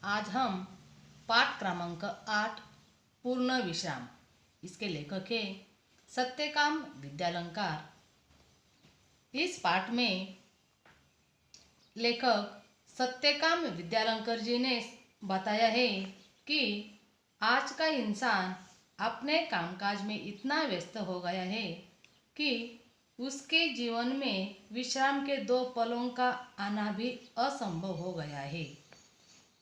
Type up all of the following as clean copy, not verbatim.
आज हम पाठ क्रमांक 8 पूर्ण विश्राम, इसके लेखक हैं सत्यकाम विद्यालंकार। इस पाठ में लेखक सत्यकाम विद्यालंकर जी ने बताया है कि आज का इंसान अपने कामकाज में इतना व्यस्त हो गया है कि उसके जीवन में विश्राम के 2 पलों का आना भी असंभव हो गया है।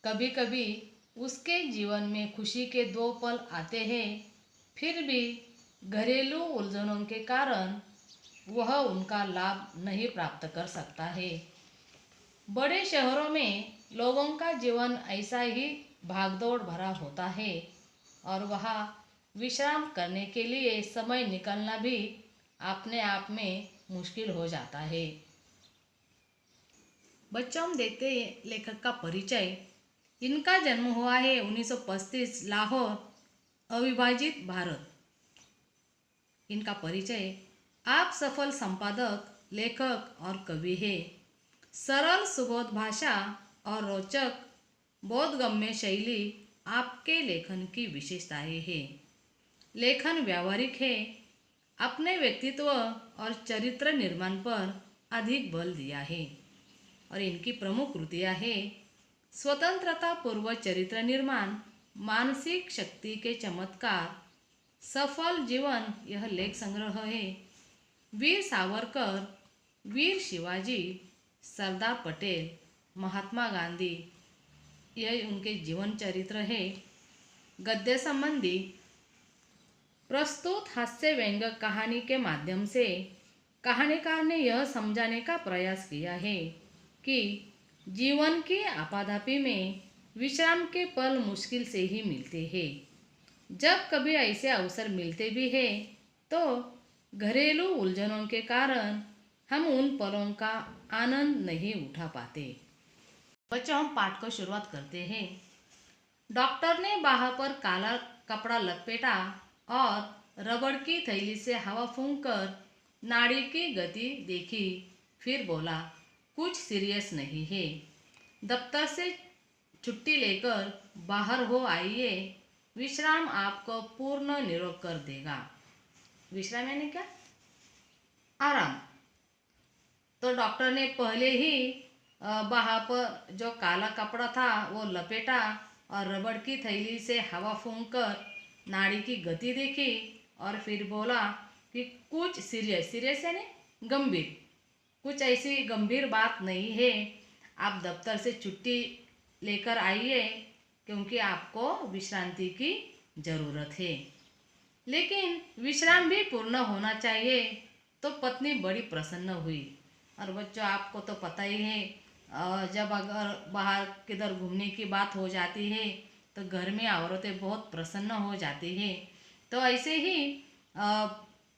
कभी कभी उसके जीवन में खुशी के 2 पल आते हैं, फिर भी घरेलू उलझनों के कारण वह उनका लाभ नहीं प्राप्त कर सकता है। बड़े शहरों में लोगों का जीवन ऐसा ही भागदौड़ भरा होता है और वहाँ विश्राम करने के लिए समय निकालना भी अपने आप में मुश्किल हो जाता है। बच्चों, हम देखते हैं लेखक का परिचय। इनका जन्म हुआ है 1935 लाहौर, अविभाजित भारत। इनका परिचय, आप सफल संपादक, लेखक और कवि हैं। सरल सुबोध भाषा और रोचक बोधगम्य शैली आपके लेखन की विशेषताएं हैं। लेखन व्यावहारिक है, अपने व्यक्तित्व और चरित्र निर्माण पर अधिक बल दिया है और इनकी प्रमुख कृतियाँ हैं स्वतंत्रता पूर्व चरित्र निर्माण, मानसिक शक्ति के चमत्कार, सफल जीवन, यह लेख संग्रह है। वीर सावरकर, वीर शिवाजी, सरदार पटेल, महात्मा गांधी, यह उनके जीवन चरित्र है। गद्य संबंधी प्रस्तुत हास्य व्यंग कहानी के माध्यम से कहानीकार ने यह समझाने का प्रयास किया है कि जीवन की आपाधापी में विश्राम के पल मुश्किल से ही मिलते हैं। जब कभी ऐसे अवसर मिलते भी हैं तो घरेलू उलझनों के कारण हम उन पलों का आनंद नहीं उठा पाते। बच्चों, हम पाठ को शुरुआत करते हैं। डॉक्टर ने बाह पर काला कपड़ा लपेटा और रबड़ की थैली से हवा फूंककर नाड़ी की गति देखी, फिर बोला, कुछ सीरियस नहीं है। दफ्तर से छुट्टी लेकर बाहर हो आइए, विश्राम आपको पूर्ण निरोग कर देगा। विश्राम यानी क्या? आराम। तो डॉक्टर ने पहले ही बाह पर जो काला कपड़ा था वो लपेटा और रबड़ की थैली से हवा फूंककर नाड़ी की गति देखी और फिर बोला कि कुछ सीरियस यानी गंभीर, कुछ ऐसी गंभीर बात नहीं है। आप दफ्तर से छुट्टी लेकर आइए क्योंकि आपको विश्रांति की ज़रूरत है। लेकिन विश्राम भी पूर्ण होना चाहिए। तो पत्नी बड़ी प्रसन्न हुई। और बच्चों, आपको तो पता ही है, जब अगर बाहर किधर घूमने की बात हो जाती है तो घर में औरतें बहुत प्रसन्न हो जाती हैं। तो ऐसे ही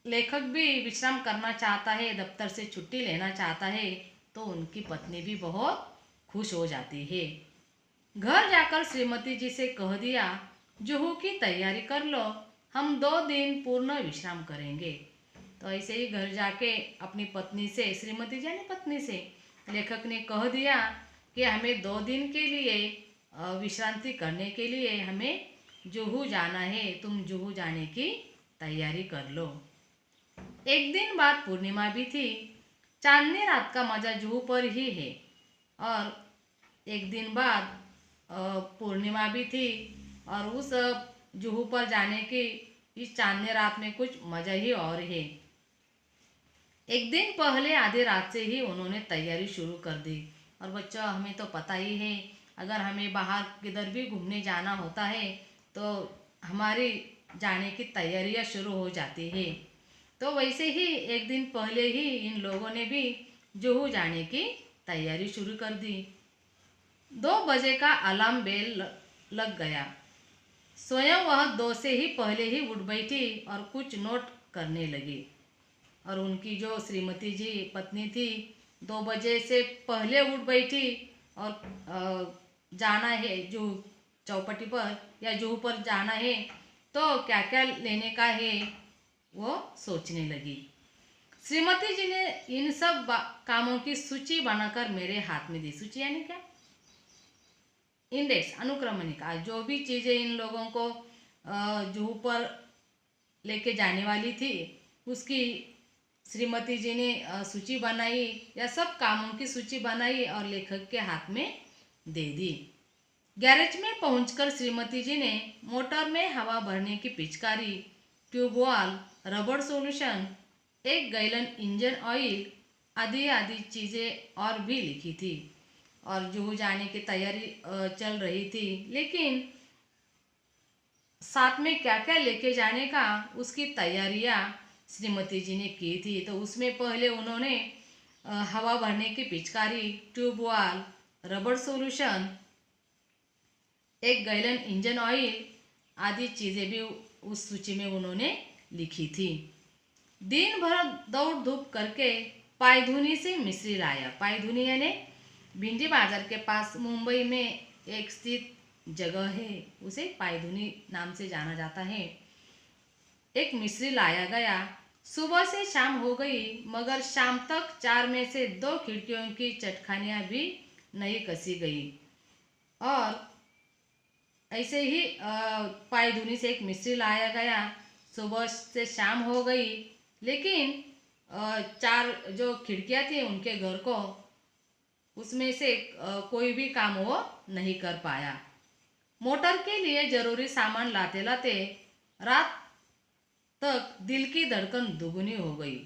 लेखक भी विश्राम करना चाहता है, दफ्तर से छुट्टी लेना चाहता है, तो उनकी पत्नी भी बहुत खुश हो जाती है। घर जाकर श्रीमती जी से कह दिया, जुहू की तैयारी कर लो, हम 2 दिन पूर्ण विश्राम करेंगे। तो ऐसे ही घर जाके अपनी पत्नी से, श्रीमती जी ने पत्नी से, लेखक ने कह दिया कि हमें 2 दिन के लिए विश्रांति करने के लिए हमें जुहू जाना है, तुम जुहू जाने की तैयारी कर लो। एक दिन बाद पूर्णिमा भी थी। चांदनी रात का मजा जुहू पर ही है। और एक दिन बाद पूर्णिमा भी थी और उस जुहू पर जाने की इस चांदनी रात में कुछ मज़ा ही और है। एक दिन पहले आधी रात से ही उन्होंने तैयारी शुरू कर दी। और बच्चों, हमें तो पता ही है, अगर हमें बाहर किधर भी घूमने जाना होता है तो हमारी जाने की तैयारियां शुरू हो जाती है। तो वैसे ही एक दिन पहले ही इन लोगों ने भी जुहू जाने की तैयारी शुरू कर दी। 2 बजे का अलार्म बेल लग गया। स्वयं वह 2 से ही पहले ही उठ बैठी और कुछ नोट करने लगी। और उनकी जो श्रीमती जी पत्नी थी 2 बजे से पहले उठ बैठी और जाना है जुहू चौपाटी पर या जुहू पर जाना है तो क्या क्या लेने का है वो सोचने लगी। श्रीमती जी ने इन सब कामों की सूची बनाकर मेरे हाथ में दी। सूची यानी क्या? इंडेक्स अनुक्रमणिका, जो भी चीज़ें इन लोगों को जुहू पर लेके जाने वाली थी उसकी श्रीमती जी ने सूची बनाई, या सब कामों की सूची बनाई और लेखक के हाथ में दे दी। गैरेज में पहुंचकर श्रीमती जी ने मोटर में हवा भरने की पिचकारी, ट्यूबवाल, रबड़ सॉल्यूशन, 1 गैलन इंजन ऑयल आदि आदि चीज़ें और भी लिखी थी। और जुहू जाने की तैयारी चल रही थी, लेकिन साथ में क्या क्या लेके जाने का उसकी तैयारियां श्रीमती जी ने की थी। तो उसमें पहले उन्होंने हवा भरने की पिचकारी, ट्यूबवाल, रबड़ सॉल्यूशन, 1 गैलन इंजन ऑयल आदि चीज़ें भी उस सूची में उन्होंने लिखी थी। दिन भर दौड़ धूप करके पायधुनी से मिश्री लाया। पायधुनी यानी भिंडी बाजार के पास मुंबई में एक स्थित जगह है, उसे पायधुनी नाम से जाना जाता है। एक मिश्री लाया गया। सुबह से शाम हो गई, मगर शाम तक 4 में से 2 खिड़कियों की चटखानियाँ भी नहीं कसी गई। और ऐसे ही पायधुनी से एक मिश्री लाया गया। सुबह से शाम हो गई, लेकिन 4 जो खिड़कियाँ थी उनके घर को, उसमें से कोई भी काम वो नहीं कर पाया। मोटर के लिए जरूरी सामान लाते लाते रात तक दिल की धड़कन दुगनी हो गई।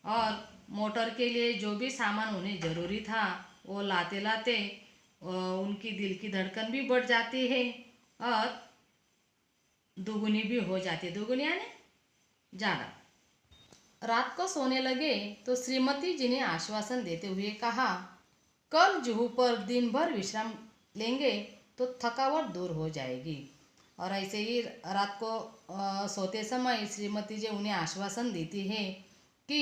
और मोटर के लिए जो भी सामान उन्हें ज़रूरी था वो लाते लाते उनकी दिल की धड़कन भी बढ़ जाती है और दुगनी भी हो जाती है। दुगनी यानी ज़्यादा। रात को सोने लगे तो श्रीमती जी ने आश्वासन देते हुए कहा, कल जुहू पर दिन भर विश्राम लेंगे तो थकावट दूर हो जाएगी। और ऐसे ही रात को सोते समय श्रीमती जी उन्हें आश्वासन देती है कि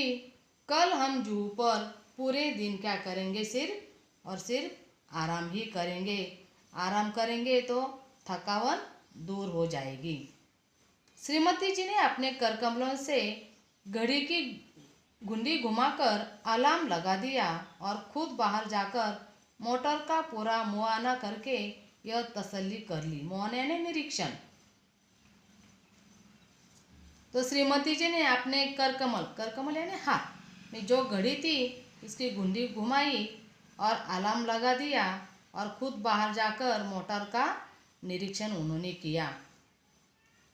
कल हम जुहू पर पूरे दिन क्या करेंगे, सिर्फ और सिर्फ आराम ही करेंगे। आराम करेंगे तो थकावट दूर हो जाएगी। श्रीमती जी ने अपने करकमलों से घड़ी की घुंडी घुमाकर अलार्म लगा दिया और खुद बाहर जाकर मोटर का पूरा मुआयना करके यह तसल्ली कर ली। मुआयना यानी निरीक्षण। तो श्रीमती जी ने अपने करकमल यानी हाथ में जो घड़ी थी इसकी घुंडी घुमाई और अलार्म लगा दिया और खुद बाहर जाकर मोटर का निरीक्षण उन्होंने किया।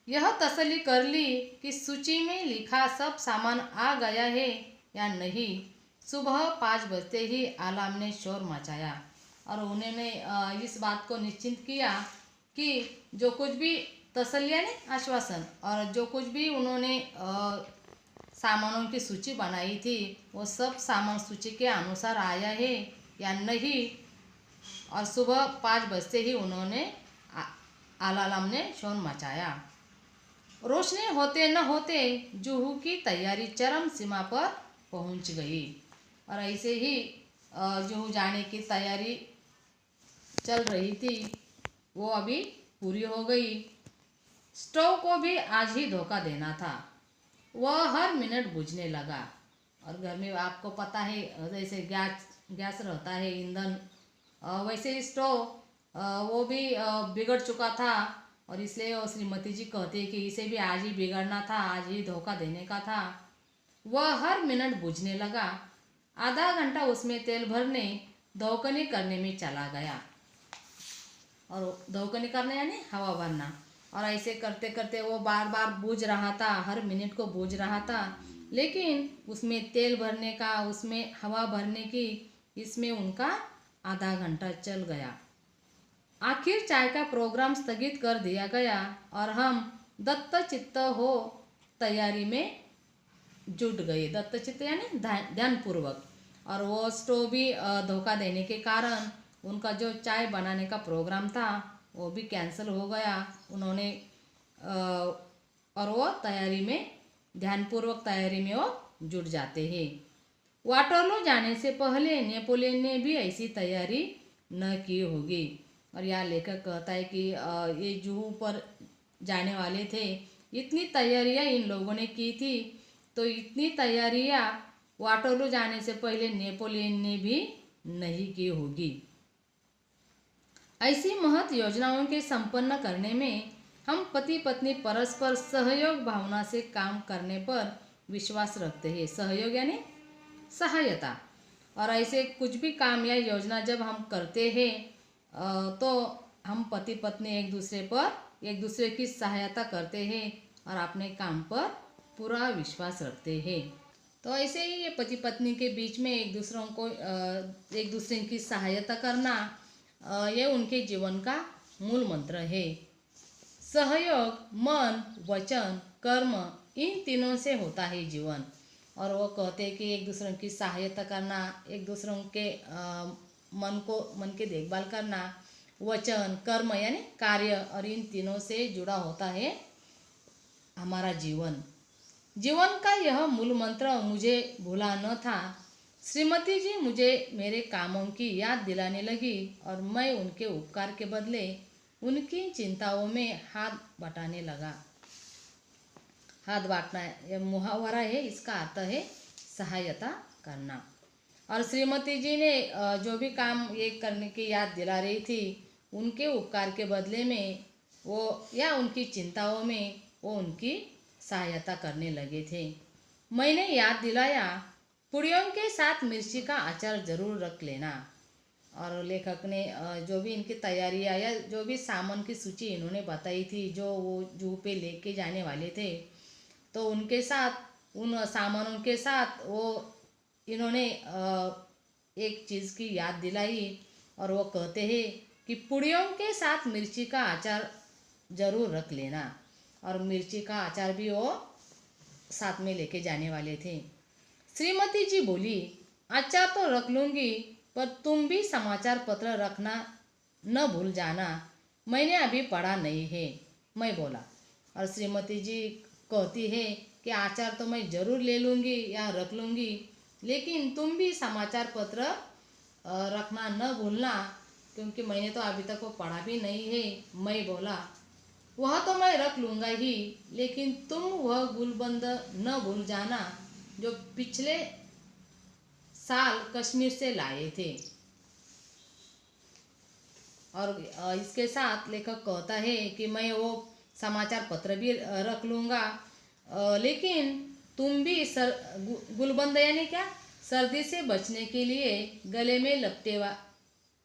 यह तसल्ली कर ली कि सूची में लिखा सब सामान आ गया है या नहीं। सुबह 5 बजते ही अलार्म ने शोर मचाया और उन्होंने इस बात को निश्चिंत किया कि जो कुछ भी तसल्ली यानी आश्वासन और जो कुछ भी उन्होंने सामानों की सूची बनाई थी वो सब सामान सूची के अनुसार आया है या नहीं। और सुबह 5 बजते ही उन्होंने अलार्म ने शोर मचाया। रोशनी होते न होते जुहू की तैयारी चरम सीमा पर पहुंच गई। और ऐसे ही जुहू जाने की तैयारी चल रही थी वो अभी पूरी हो गई। स्टोव को भी आज ही धोखा देना था, वह हर मिनट बुझने लगा। और घर में आपको पता है जैसे गैस रहता है ईंधन, वैसे ही स्टोव वो भी बिगड़ चुका था। और इसलिए वो श्रीमती जी कहते हैं कि इसे भी आज ही बिगड़ना था, आज ही धोखा देने का था। वह हर मिनट बुझने लगा। आधा घंटा उसमें तेल भरने दौकनी करने में चला गया। और दौकनी करने यानी हवा भरना। और ऐसे करते करते वो बार बार बूझ रहा था, हर मिनट को बूझ रहा था। लेकिन उसमें तेल भरने का, उसमें हवा भरने की, इसमें उनका आधा घंटा चल गया। आखिर चाय का प्रोग्राम स्थगित कर दिया गया और हम दत्तचित्त हो तैयारी में जुट गए। दत्तचित्त यानी ध्यानपूर्वक। और वो स्टोव भी धोखा देने के कारण उनका जो चाय बनाने का प्रोग्राम था वो भी कैंसिल हो गया। उन्होंने और वो तैयारी में ध्यानपूर्वक तैयारी में वो जुट जाते हैं। वाटरलू जाने से पहले नेपोलियन ने भी ऐसी तैयारी न की होगी। और यह लेखक कहता है कि ये जुहू पर जाने वाले थे, इतनी तैयारियां इन लोगों ने की थी, तो इतनी तैयारियां वाटरलू जाने से पहले नेपोलियन ने भी नहीं की होगी। ऐसी महत योजनाओं के संपन्न करने में हम पति पत्नी परस्पर सहयोग भावना से काम करने पर विश्वास रखते हैं। सहयोग यानी सहायता। और ऐसे कुछ भी काम या योजना जब हम करते हैं तो हम पति पत्नी एक दूसरे की सहायता करते हैं और अपने काम पर पूरा विश्वास रखते हैं। तो ऐसे ही ये पति पत्नी के बीच में एक दूसरे की सहायता करना ये उनके जीवन का मूल मंत्र है। सहयोग मन वचन कर्म इन तीनों से होता है जीवन। और वो कहते हैं कि एक दूसरे की सहायता करना, एक दूसरों के मन की देखभाल करना, वचन कर्म यानी कार्य, और इन तीनों से जुड़ा होता है हमारा जीवन। जीवन का यह मूल मंत्र मुझे भूला न था। श्रीमती जी मुझे मेरे कामों की याद दिलाने लगी और मैं उनके उपकार के बदले उनकी चिंताओं में हाथ बटाने लगा। हाथ बांटना यह मुहावरा है, इसका अर्थ है सहायता करना। और श्रीमती जी ने जो भी काम ये करने की याद दिला रही थी, उनके उपकार के बदले में वो या उनकी चिंताओं में वो उनकी सहायता करने लगे थे। मैंने याद दिलाया, पुड़ियों के साथ मिर्ची का अचार ज़रूर रख लेना। और लेखक ने जो भी इनकी तैयारियाँ या जो भी सामान की सूची इन्होंने बताई थी जो वो जू पे लेके जाने वाले थे, तो उनके साथ उन सामानों के साथ वो इन्होंने एक चीज़ की याद दिलाई। और वो कहते हैं कि पुड़ियों के साथ मिर्ची का अचार ज़रूर रख लेना। और मिर्ची का अचार भी वो साथ में लेके जाने वाले थे। श्रीमती जी बोली, अचार तो रख लूँगी, पर तुम भी समाचार पत्र रखना न भूल जाना, मैंने अभी पढ़ा नहीं है, मैं बोला। और श्रीमती जी कहती है कि अचार तो मैं ज़रूर ले लूँगी या रख लूँगी, लेकिन तुम भी समाचार पत्र रखना न भूलना, क्योंकि मैंने तो अभी तक वो पढ़ा भी नहीं है, मैं बोला। वह तो मैं रख लूँगा ही, लेकिन तुम वह गुलबंद न भूल जाना जो पिछले साल कश्मीर से लाए थे। और इसके साथ लेखक कहता है कि मैं वो समाचार पत्र भी रख लूँगा, लेकिन तुम भी गुलबंद यानी क्या, सर्दी से बचने के लिए गले में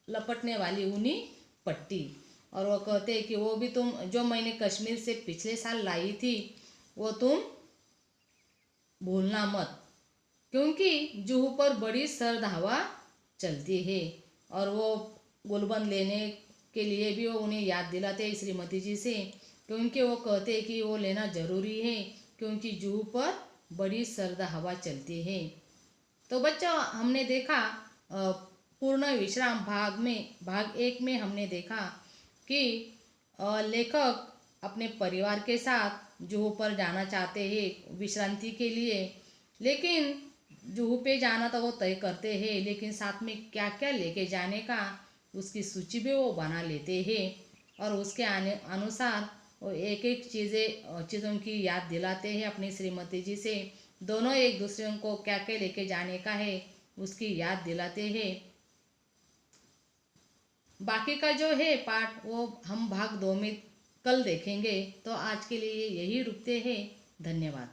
लपटने वाली ऊनी पट्टी। और वो कहते हैं कि वो भी तुम जो मैंने कश्मीर से पिछले साल लाई थी वो तुम भूलना मत, क्योंकि जुहू पर बड़ी सर्द हवा चलती है। और वो गुलबंद लेने के लिए भी वो उन्हें याद दिलाते हैं श्रीमती जी से, क्योंकि वो कहते हैं कि वो लेना ज़रूरी है, क्योंकि जुहू पर बड़ी सर्द हवा चलती है। तो बच्चों, हमने देखा पूर्ण विश्राम भाग 1 में हमने देखा कि लेखक अपने परिवार के साथ जुहू पर जाना चाहते हैं विश्रांति के लिए, लेकिन जुहू पे जाना तो वो तय करते हैं, लेकिन साथ में क्या क्या लेके जाने का उसकी सूची भी वो बना लेते हैं। और उसके अनुसार वो एक एक चीज़ों की याद दिलाते हैं अपनी श्रीमती जी से। दोनों एक दूसरे को क्या क्या लेके जाने का है उसकी याद दिलाते हैं। बाकी का जो है पाठ वो हम भाग 2 में कल देखेंगे। तो आज के लिए यही रुकते हैं। धन्यवाद।